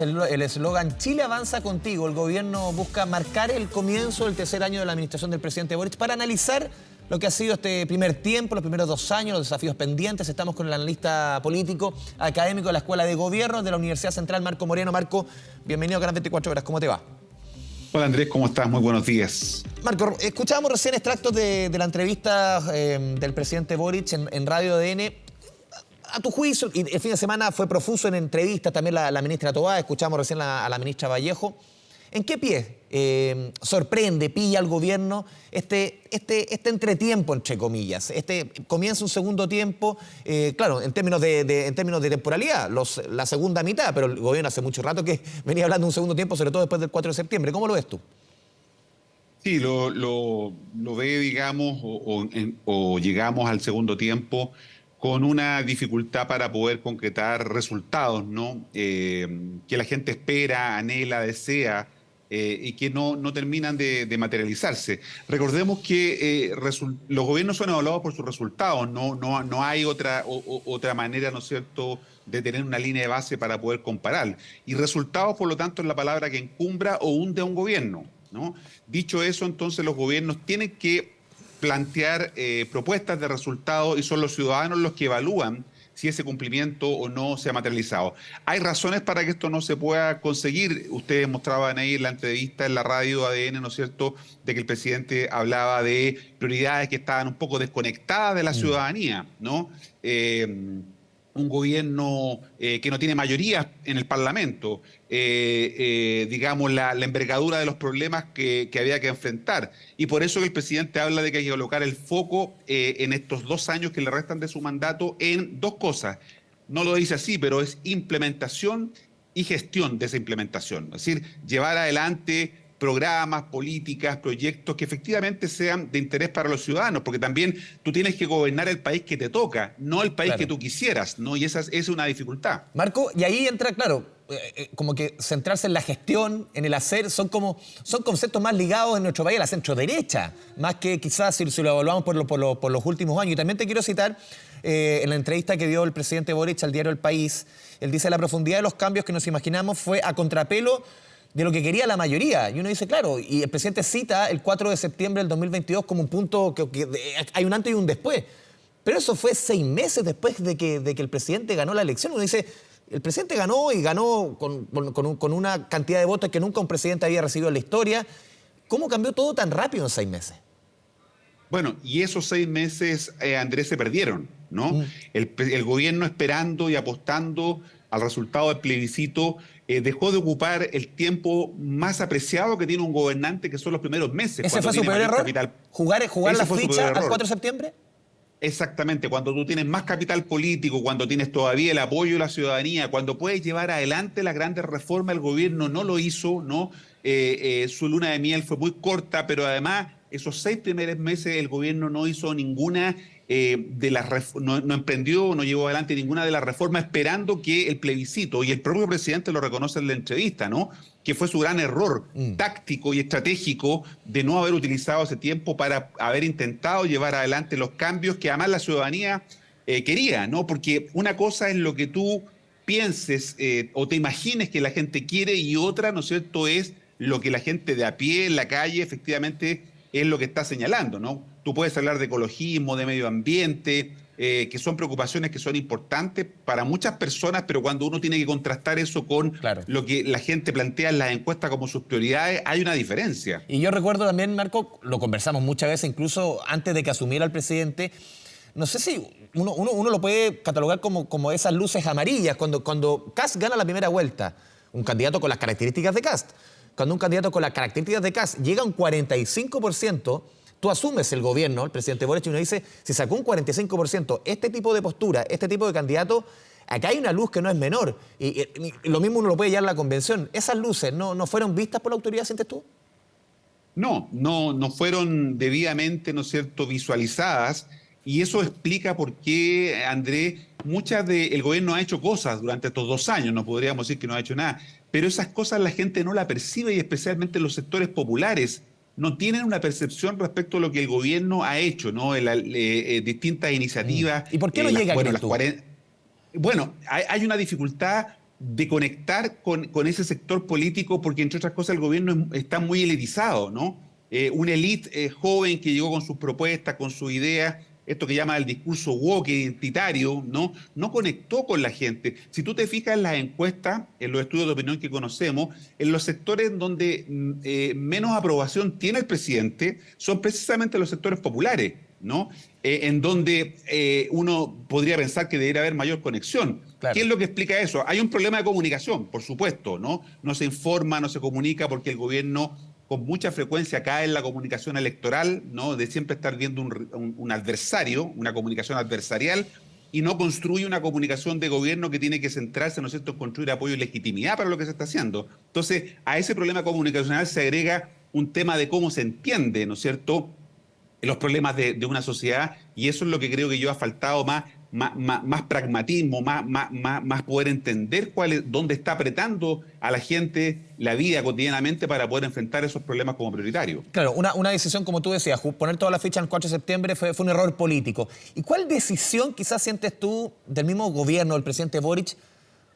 El eslogan Chile avanza contigo. El gobierno busca marcar el comienzo del tercer año de la administración del presidente Boric para analizar lo que ha sido este primer tiempo, los primeros 2 años, los desafíos pendientes. Estamos con el analista político, académico de la Escuela de Gobierno de la Universidad Central, Marco Moreno. Marco, bienvenido a Canal 24 Horas. ¿Cómo te va? Hola Andrés, ¿cómo estás? Muy buenos días. Marco, escuchábamos recién extractos de la entrevista del presidente Boric en Radio ADN. A tu juicio, y el fin de semana fue profuso en entrevistas, también la ministra Tobá, escuchamos recién a la ministra Vallejo. ¿En qué pie sorprende, pilla al gobierno este entretiempo, entre comillas? Comienza un segundo tiempo, claro, en términos de temporalidad, la segunda mitad, pero el gobierno hace mucho rato que venía hablando de un segundo tiempo, sobre todo después del 4 de septiembre. ¿Cómo lo ves tú? Sí, lo ve, digamos, o llegamos al segundo tiempo con una dificultad para poder concretar resultados, ¿no? Que la gente espera, anhela, desea, y que no terminan de materializarse. Recordemos que los gobiernos son evaluados por sus resultados, no hay otra manera, ¿no es cierto?, de tener una línea de base para poder comparar. Y resultados, por lo tanto, es la palabra que encumbra o hunde a un gobierno, ¿no? Dicho eso, entonces los gobiernos tienen que plantear propuestas de resultados y son los ciudadanos los que evalúan si ese cumplimiento o no se ha materializado. Hay razones para que esto no se pueda conseguir. Ustedes mostraban ahí en la entrevista en la radio ADN, ¿no es cierto?, de que el presidente hablaba de prioridades que estaban un poco desconectadas de la ciudadanía, ¿no? Un gobierno que no tiene mayoría en el Parlamento, digamos, la envergadura de los problemas que había que enfrentar. Y por eso el presidente habla de que hay que colocar el foco en estos 2 años que le restan de su mandato en 2 cosas. No lo dice así, pero es implementación y gestión de esa implementación. Es decir, llevar adelante programas, políticas, proyectos que efectivamente sean de interés para los ciudadanos, porque también tú tienes que gobernar el país que te toca, no el país que tú quisieras, ¿no? Y esa es una dificultad. Marco, y ahí entra, claro, como que centrarse en la gestión, en el hacer, son conceptos más ligados en nuestro país a la centro-derecha, más que quizás si lo evaluamos por los últimos años. Y también te quiero citar en la entrevista que dio el presidente Boric al diario El País. Él dice: la profundidad de los cambios que nos imaginamos fue a contrapelo de lo que quería la mayoría. Y uno dice, claro, y el presidente cita el 4 de septiembre del 2022 como un punto que hay un antes y un después. Pero eso fue 6 meses después de que el presidente ganó la elección. Uno dice, el presidente ganó y ganó con una cantidad de votos que nunca un presidente había recibido en la historia. ¿Cómo cambió todo tan rápido en 6 meses? Bueno, y esos 6 meses, Andrés, se perdieron, ¿no? El gobierno esperando y apostando al resultado del plebiscito dejó de ocupar el tiempo más apreciado que tiene un gobernante, que son los primeros meses. ¿Ese fue su peor error? ¿Jugar la ficha al 4 de septiembre? Exactamente, cuando tú tienes más capital político, cuando tienes todavía el apoyo de la ciudadanía, cuando puedes llevar adelante las grandes reformas, el gobierno no lo hizo, ¿no? Su luna de miel fue muy corta, pero además esos 6 primeros meses el gobierno no hizo ninguna no emprendió, no llevó adelante ninguna de las reformas, esperando que el plebiscito, y el propio presidente lo reconoce en la entrevista, ¿no?, que fue su gran error táctico y estratégico de no haber utilizado ese tiempo para haber intentado llevar adelante los cambios que además la ciudadanía quería, ¿no? Porque una cosa es lo que tú pienses o te imagines que la gente quiere, y otra, ¿no es cierto?, es lo que la gente de a pie en la calle efectivamente es lo que está señalando, ¿no? Tú puedes hablar de ecologismo, de medio ambiente, que son preocupaciones que son importantes para muchas personas, pero cuando uno tiene que contrastar eso con lo que la gente plantea en las encuestas como sus prioridades, hay una diferencia. Y yo recuerdo también, Marco, lo conversamos muchas veces, incluso antes de que asumiera el presidente, no sé si uno lo puede catalogar como esas luces amarillas, cuando Kast gana la primera vuelta, un candidato con las características de Kast. Cuando un candidato con las características de Kast llega a un 45%, tú asumes el gobierno, el presidente Boric, y uno dice, si sacó un 45%, este tipo de postura, este tipo de candidato, acá hay una luz que no es menor. Y lo mismo uno lo puede llevar a la convención. ¿Esas luces no fueron vistas por la autoridad, sientes tú? No fueron debidamente, ¿no es cierto?, visualizadas. Y eso explica por qué, Andrés, el gobierno ha hecho cosas durante estos 2 años, no podríamos decir que no ha hecho nada, pero esas cosas la gente no la percibe, y especialmente los sectores populares no tienen una percepción respecto a lo que el gobierno ha hecho, ¿no? Distintas iniciativas. ¿Y por qué no llega aquí? Bueno, hay una dificultad de conectar con ese sector político, porque entre otras cosas el gobierno está muy elitizado, ¿no? Una élite joven que llegó con sus propuestas, con sus ideas, esto que llama el discurso woke identitario, ¿no? No conectó con la gente. Si tú te fijas en las encuestas, en los estudios de opinión que conocemos, en los sectores donde menos aprobación tiene el presidente, son precisamente los sectores populares, ¿no? En donde uno podría pensar que debería haber mayor conexión. Claro. ¿Qué es lo que explica eso? Hay un problema de comunicación, por supuesto, ¿no? No se informa, no se comunica porque el gobierno con mucha frecuencia cae en la comunicación electoral, ¿no? De siempre estar viendo un adversario, una comunicación adversarial, y no construye una comunicación de gobierno que tiene que centrarse, ¿no es cierto?, en construir apoyo y legitimidad para lo que se está haciendo. Entonces, a ese problema comunicacional se agrega un tema de cómo se entiende, ¿no es cierto?, los problemas de una sociedad, y eso es lo que creo que yo ha faltado más pragmatismo, más poder entender dónde está apretando a la gente la vida cotidianamente para poder enfrentar esos problemas como prioritarios. Claro, una decisión, como tú decías, poner toda la ficha en el 4 de septiembre fue un error político. ¿Y cuál decisión quizás sientes tú del mismo gobierno del presidente Boric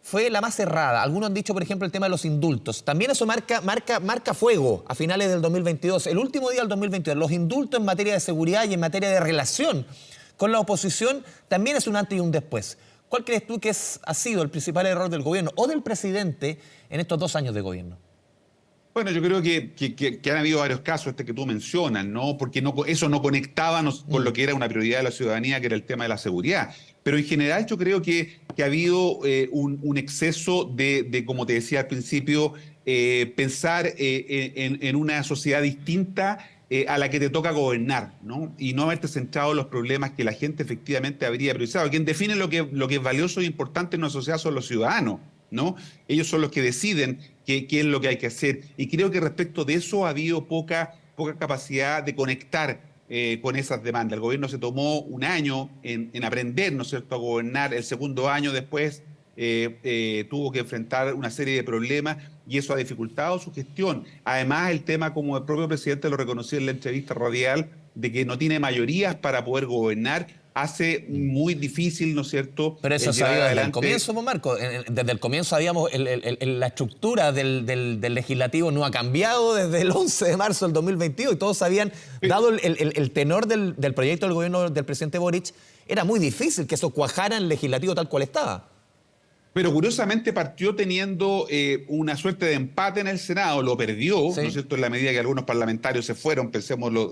fue la más cerrada? Algunos han dicho, por ejemplo, el tema de los indultos. También eso marca fuego a finales del 2022. El último día del 2022, los indultos en materia de seguridad y en materia de relación con la oposición también es un antes y un después. ¿Cuál crees tú que ha sido el principal error del gobierno o del presidente en estos 2 años de gobierno? Bueno, yo creo que han habido varios casos, este que tú mencionas, ¿no? Porque eso no conectaba con lo que era una prioridad de la ciudadanía, que era el tema de la seguridad. Pero en general yo creo que ha habido un exceso como te decía al principio, pensar en una sociedad distinta a la que te toca gobernar, ¿no? Y no haberte centrado en los problemas que la gente efectivamente habría priorizado. Quien define lo que es valioso e importante en una sociedad son los ciudadanos, ¿no? Ellos son los que deciden qué es lo que hay que hacer. Y creo que respecto de eso ha habido poca capacidad de conectar con esas demandas. El gobierno se tomó un año en aprender, ¿no es cierto?, a gobernar. El segundo año después tuvo que enfrentar una serie de problemas y eso ha dificultado su gestión. Además, el tema, como el propio presidente lo reconoció en la entrevista radial, de que no tiene mayorías para poder gobernar, hace muy difícil, ¿no es cierto?, Pero eso llevar sabía desde el adelante. comienzo, pues, Marco. Desde el comienzo sabíamos, la estructura del legislativo no ha cambiado desde el 11 de marzo del 2022 y todos sabían, dado el tenor del proyecto del gobierno del presidente Boric, era muy difícil que eso cuajara en el legislativo tal cual estaba. Pero curiosamente partió teniendo una suerte de empate en el Senado, lo perdió, Sí. ¿no es cierto?, en la medida que algunos parlamentarios se fueron, pensemos los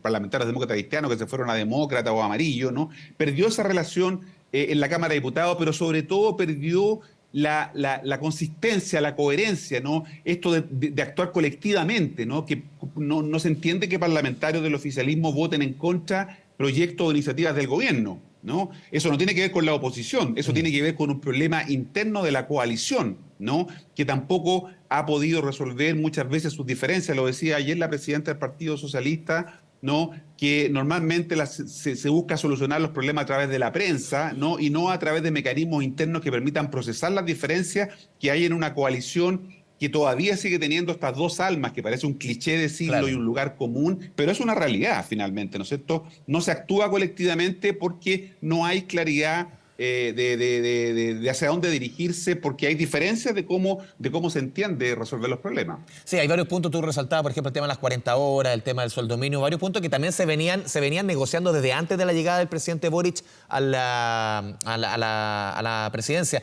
parlamentarios demócratas cristianos que se fueron a demócrata o a amarillo, ¿no? Perdió esa relación en la Cámara de Diputados, pero sobre todo perdió la consistencia, la coherencia, ¿no? Esto de actuar colectivamente, ¿no? Que no se entiende que parlamentarios del oficialismo voten en contra proyectos o iniciativas del gobierno, ¿no? Eso no tiene que ver con la oposición, eso tiene que ver con un problema interno de la coalición, ¿no? Que tampoco ha podido resolver muchas veces sus diferencias. Lo decía ayer la presidenta del Partido Socialista, ¿no?, que normalmente se busca solucionar los problemas a través de la prensa, ¿no?, y no a través de mecanismos internos que permitan procesar las diferencias que hay en una coalición que todavía sigue teniendo estas dos almas, que parece un cliché decirlo, Claro. y un lugar común, pero es una realidad finalmente, ¿no es cierto? No se actúa colectivamente porque no hay claridad de hacia dónde dirigirse, porque hay diferencias de cómo se entiende resolver los problemas. Sí, hay varios puntos, tú resaltabas, por ejemplo, el tema de las 40 horas, el tema del sueldo mínimo, varios puntos que también se venían negociando desde antes de la llegada del presidente Boric a la presidencia.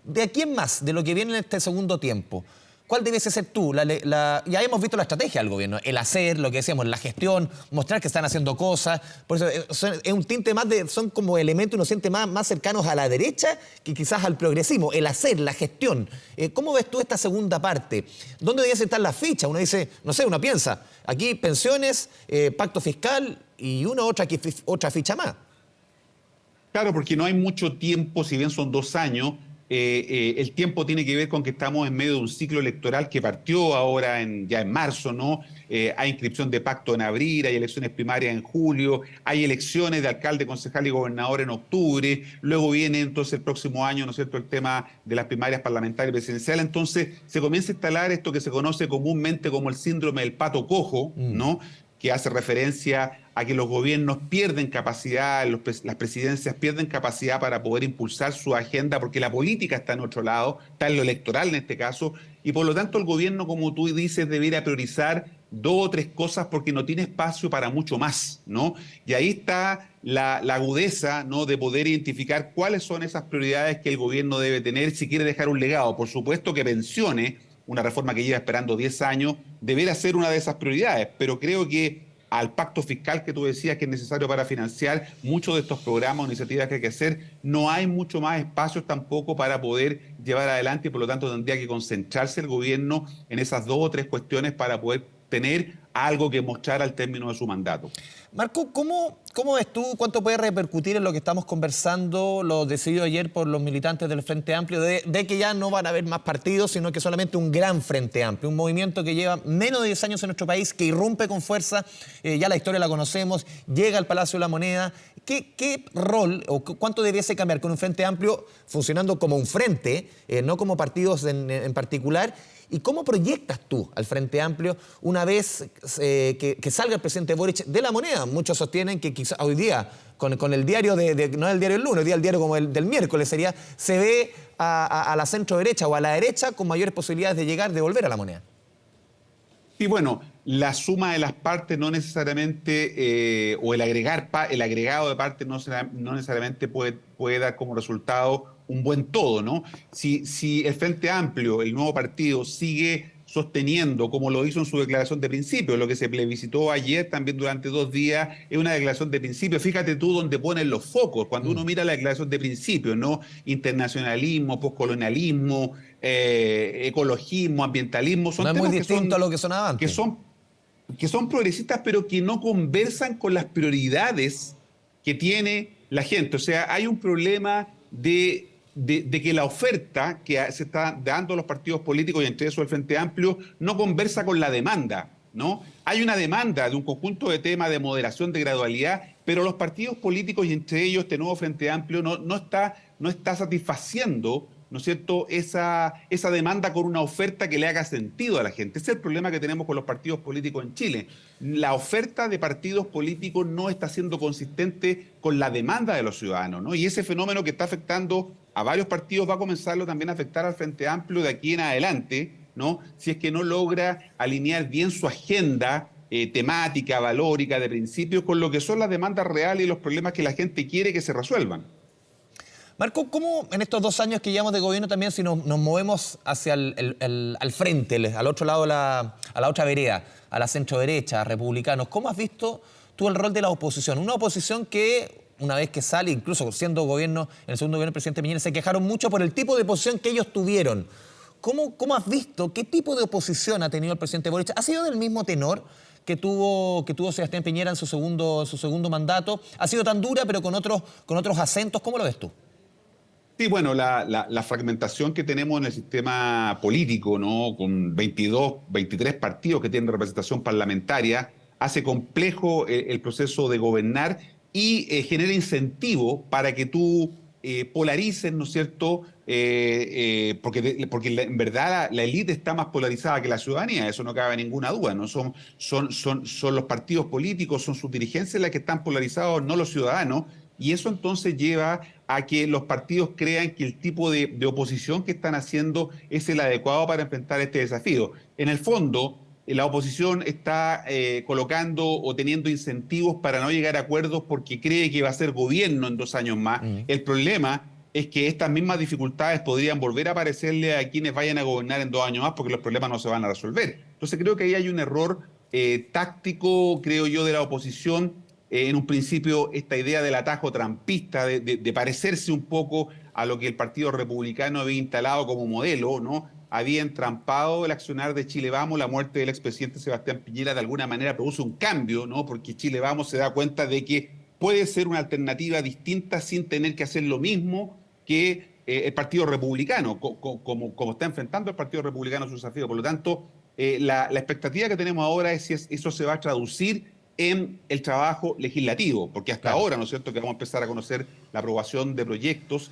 ¿De aquí en más, de lo que viene en este segundo tiempo, cuál debiese ser tú? Ya hemos visto la estrategia del gobierno, el hacer, lo que decíamos, la gestión, mostrar que están haciendo cosas. Por eso es un tinte más son como elementos, uno siente más cercanos a la derecha que quizás al progresismo. El hacer, la gestión. ¿Cómo ves tú esta segunda parte? ¿Dónde debiese estar la ficha? Uno dice, no sé, uno piensa, aquí pensiones, pacto fiscal y otra ficha más. Claro, porque no hay mucho tiempo, si bien son 2 años. El tiempo tiene que ver con que estamos en medio de un ciclo electoral que partió ahora ya en marzo, ¿no? Hay inscripción de pacto en abril, hay elecciones primarias en julio, hay elecciones de alcalde, concejal y gobernador en octubre, luego viene entonces el próximo año, ¿no es cierto?, el tema de las primarias parlamentarias y presidenciales. Entonces se comienza a instalar esto que se conoce comúnmente como el síndrome del pato cojo, ¿no?, que hace referencia a que los gobiernos pierden capacidad, las presidencias pierden capacidad para poder impulsar su agenda, porque la política está en otro lado, está en lo electoral en este caso, y por lo tanto el gobierno, como tú dices, debería priorizar dos o tres cosas porque no tiene espacio para mucho más, ¿no? Y ahí está la agudeza, ¿no?, de poder identificar cuáles son esas prioridades que el gobierno debe tener si quiere dejar un legado. Por supuesto que pensiones, una reforma que lleva esperando 10 años, deberá ser una de esas prioridades, pero creo que al pacto fiscal que tú decías que es necesario para financiar muchos de estos programas o iniciativas que hay que hacer, no hay mucho más espacios tampoco para poder llevar adelante y por lo tanto tendría que concentrarse el gobierno en esas dos o tres cuestiones para poder tener algo que mostrar al término de su mandato. Marco, ¿cómo ves tú cuánto puede repercutir en lo que estamos conversando, lo decidido ayer por los militantes del Frente Amplio, de que ya no van a haber más partidos, sino que solamente un gran Frente Amplio, un movimiento que lleva menos de 10 años en nuestro país, que irrumpe con fuerza, ya la historia la conocemos, llega al Palacio de la Moneda? ¿Qué rol o cuánto debiese cambiar con un Frente Amplio funcionando como un frente, no como partidos en particular? ¿Y cómo proyectas tú al Frente Amplio una vez que salga el presidente Boric de la Moneda? Muchos sostienen que quizá hoy día, con el diario no el diario del lunes, hoy día el diario como el del miércoles se ve a la centro derecha o a la derecha con mayores posibilidades de llegar, de volver a la Moneda. Y bueno, la suma de las partes no necesariamente, o el agregado de partes no necesariamente puede dar como resultado un buen todo, ¿no? Si el Frente Amplio, el nuevo partido, sigue sosteniendo, como lo hizo en su declaración de principio, lo que se plebiscitó ayer también durante 2 días, es una declaración de principio. Fíjate tú dónde ponen los focos, cuando uno mira la declaración de principio, ¿no? Internacionalismo, postcolonialismo, ecologismo, ambientalismo, son No es muy temas distinto a lo que sonaba que antes. son, que son progresistas, pero que no conversan con las prioridades que tiene la gente. O sea, hay un problema de que la oferta que se está dando a los partidos políticos y entre eso el Frente Amplio no conversa con la demanda, ¿no? Hay una demanda de un conjunto de temas de moderación, de gradualidad, pero los partidos políticos y entre ellos este nuevo Frente Amplio no está satisfaciendo, ¿no es cierto?, esa demanda con una oferta que le haga sentido a la gente. Ese es el problema que tenemos con los partidos políticos en Chile. La oferta de partidos políticos no está siendo consistente con la demanda de los ciudadanos, ¿no? Y ese fenómeno que está afectando a varios partidos va a comenzarlo también a afectar al Frente Amplio de aquí en adelante, ¿no? Si es que no logra alinear bien su agenda temática, valórica, de principios, con lo que son las demandas reales y los problemas que la gente quiere que se resuelvan. Marco, ¿cómo en estos 2 años que llevamos de gobierno también, si nos movemos hacia al frente, al otro lado, a la otra vereda, a la centro-derecha, a republicanos, ¿cómo has visto tú el rol de la oposición? Una oposición que, una vez que sale, incluso siendo gobierno, en el segundo gobierno del presidente Piñera, se quejaron mucho por el tipo de oposición que ellos tuvieron. ¿Cómo has visto, qué tipo de oposición ha tenido el presidente Boric? ¿Ha sido del mismo tenor que tuvo Sebastián Piñera en su segundo mandato? ¿Ha sido tan dura, pero con otros acentos? ¿Cómo lo ves tú? Sí, bueno, la fragmentación que tenemos en el sistema político, ¿no? Con 22, 23 partidos que tienen representación parlamentaria, hace complejo el proceso de gobernar y genera incentivo para que tú polarices, ¿no es cierto? Porque en verdad la élite está más polarizada que la ciudadanía, eso no cabe ninguna duda, ¿no? Son los partidos políticos, son sus dirigencias las que están polarizados, no los ciudadanos. Y eso entonces lleva a que los partidos crean que el tipo de oposición que están haciendo es el adecuado para enfrentar este desafío. En el fondo, la oposición está colocando o teniendo incentivos para no llegar a acuerdos porque cree que va a ser gobierno en 2 años más. El problema es que estas mismas dificultades podrían volver a aparecerle a quienes vayan a gobernar en 2 años más porque los problemas no se van a resolver. Entonces creo que ahí hay un error táctico, creo yo, de la oposición. En un principio, esta idea del atajo trampista, de parecerse un poco a lo que el Partido Republicano había instalado como modelo, ¿no? Había entrampado el accionar de Chile Vamos. La muerte del expresidente Sebastián Piñera de alguna manera produce un cambio, ¿no? Porque Chile Vamos se da cuenta de que puede ser una alternativa distinta sin tener que hacer lo mismo que el Partido Republicano, como está enfrentando el Partido Republicano su desafío. Por lo tanto, la expectativa que tenemos ahora es si eso se va a traducir en el trabajo legislativo, porque hasta Claro. ahora, ¿no es cierto?, que vamos a empezar a conocer la aprobación de proyectos,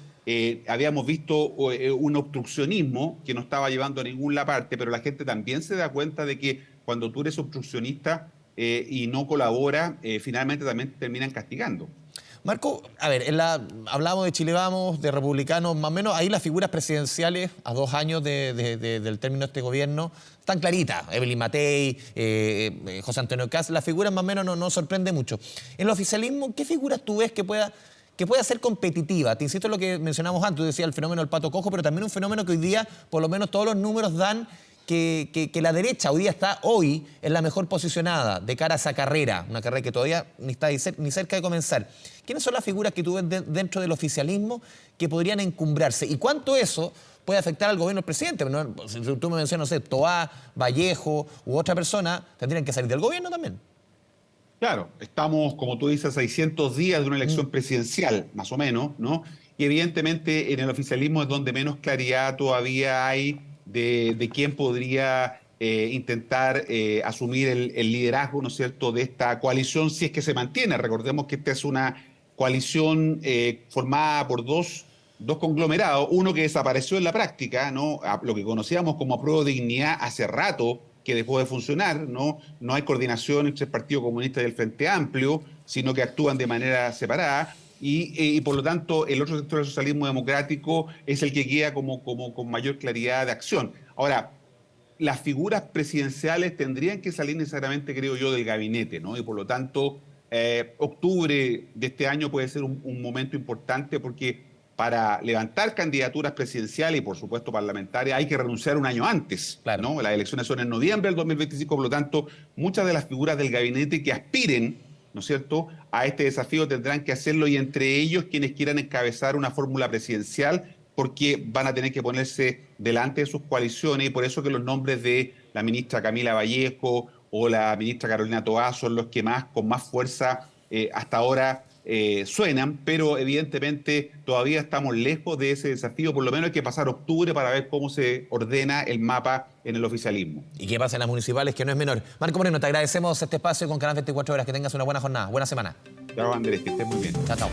habíamos visto un obstruccionismo que no estaba llevando a ninguna parte, pero la gente también se da cuenta de que cuando tú eres obstruccionista, y no colabora, finalmente también terminan castigando. Marco, a ver, hablamos de Chile Vamos, de republicanos, más o menos, ahí las figuras presidenciales a 2 años del término de este gobierno están claritas. Evelyn Matei, José Antonio Kast, las figuras más o menos no sorprende mucho. En el oficialismo, ¿qué figuras tú ves que pueda ser competitiva? Te insisto en lo que mencionamos antes, tú decías el fenómeno del pato cojo, pero también un fenómeno que hoy día, por lo menos todos los números dan que la derecha hoy día está en la mejor posicionada de cara a esa carrera, una carrera que todavía ni está ni cerca de comenzar. ¿Quiénes son las figuras que tú ves dentro del oficialismo que podrían encumbrarse? ¿Y cuánto eso puede afectar al gobierno del presidente? ¿No? Si tú me mencionas, no sé, Toá, Vallejo u otra persona, tendrían que salir del gobierno también. Claro, estamos, como tú dices, a 600 días de una elección presidencial, más o menos, ¿no? Y evidentemente en el oficialismo es donde menos claridad todavía hay de quién podría intentar asumir el liderazgo, ¿no es cierto?, de esta coalición, si es que se mantiene. Recordemos que esta es una coalición formada por dos conglomerados, uno que desapareció en la práctica, ¿no? Lo que conocíamos como Apruebo Dignidad hace rato que dejó de funcionar, ¿no? No hay coordinación entre el Partido Comunista y el Frente Amplio, sino que actúan de manera separada. Y por lo tanto, el otro sector del socialismo democrático es el que queda con mayor claridad de acción. Ahora, las figuras presidenciales tendrían que salir necesariamente, creo yo, del gabinete, ¿no? Y por lo tanto, octubre de este año puede ser un momento importante porque para levantar candidaturas presidenciales y, por supuesto, parlamentarias, hay que renunciar un año antes, Claro. ¿no? Las elecciones son en noviembre del 2025, por lo tanto, muchas de las figuras del gabinete que aspiren, ¿no es cierto?, a este desafío tendrán que hacerlo, y entre ellos quienes quieran encabezar una fórmula presidencial, porque van a tener que ponerse delante de sus coaliciones, y por eso que los nombres de la ministra Camila Vallejo o la ministra Carolina Toá son los que con más fuerza hasta ahora suenan, pero evidentemente todavía estamos lejos de ese desafío. Por lo menos hay que pasar octubre para ver cómo se ordena el mapa en el oficialismo. ¿Y qué pasa en las municipales, que no es menor? Marco Moreno, te agradecemos este espacio con Canal 24 Horas. Que tengas una buena jornada, buena semana. Chao, Andrés, que estés muy bien. Chao, chao.